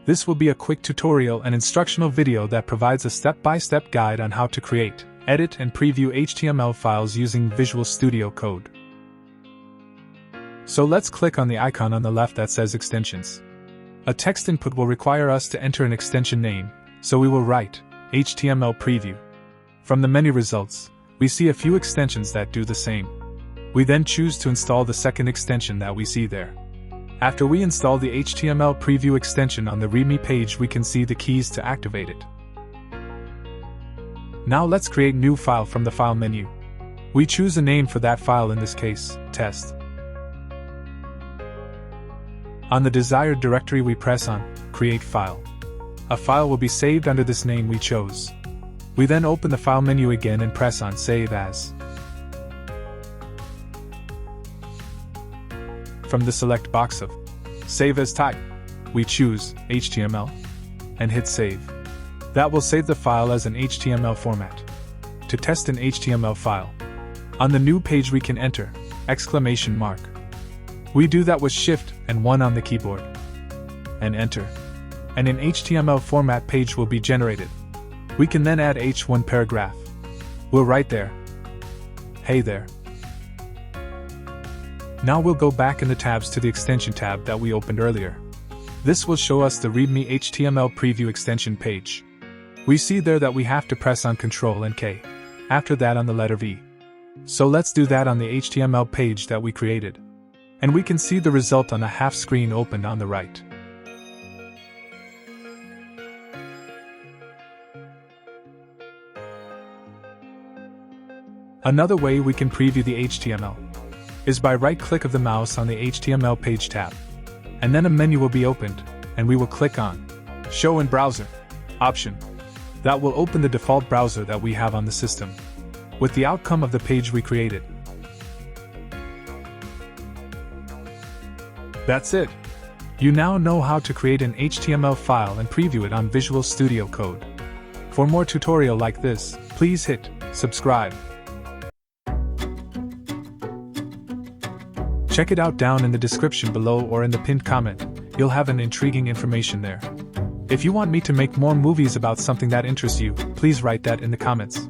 This will be a quick tutorial and instructional video that provides a step-by-step guide on how to create, edit and preview HTML files using Visual Studio Code. So let's click on the icon on the left that says Extensions. A text input will require us to enter an extension name, so we will write HTML Preview. From the menu results, we see a few extensions that do the same. We then choose to install the second extension that we see there. After we install the HTML Preview extension on the README page, we can see the keys to activate it. Now let's create new file from the File menu. We choose a name for that file, in this case, test. On the desired directory we press on Create File. A file will be saved under this name we chose. We then open the File menu again and press on Save As. From the select box of Save As Type, we choose HTML and hit Save. That will save the file as an HTML format. To test an HTML file, on the new page we can enter exclamation mark. We do that with Shift and 1 on the keyboard. And enter. And an HTML format page will be generated. We can then add H1 paragraph. We'll write there, "Hey there." Now we'll go back in the tabs to the extension tab that we opened earlier. This will show us the README HTML Preview extension page. We see there that we have to press on Ctrl and K. After that on the letter V. So let's do that on the HTML page that we created. And we can see the result on the half screen opened on the right. Another way we can preview the HTML is by right-click of the mouse on the HTML page tab. And then a menu will be opened, and we will click on Show in Browser option. That will open the default browser that we have on the system, with the outcome of the page we created. That's it! You now know how to create an HTML file and preview it on Visual Studio Code. For more tutorial like this, please hit subscribe. Check it out down in the description below or in the pinned comment. You'll have an intriguing information there. If you want me to make more movies about something that interests you, please write that in the comments.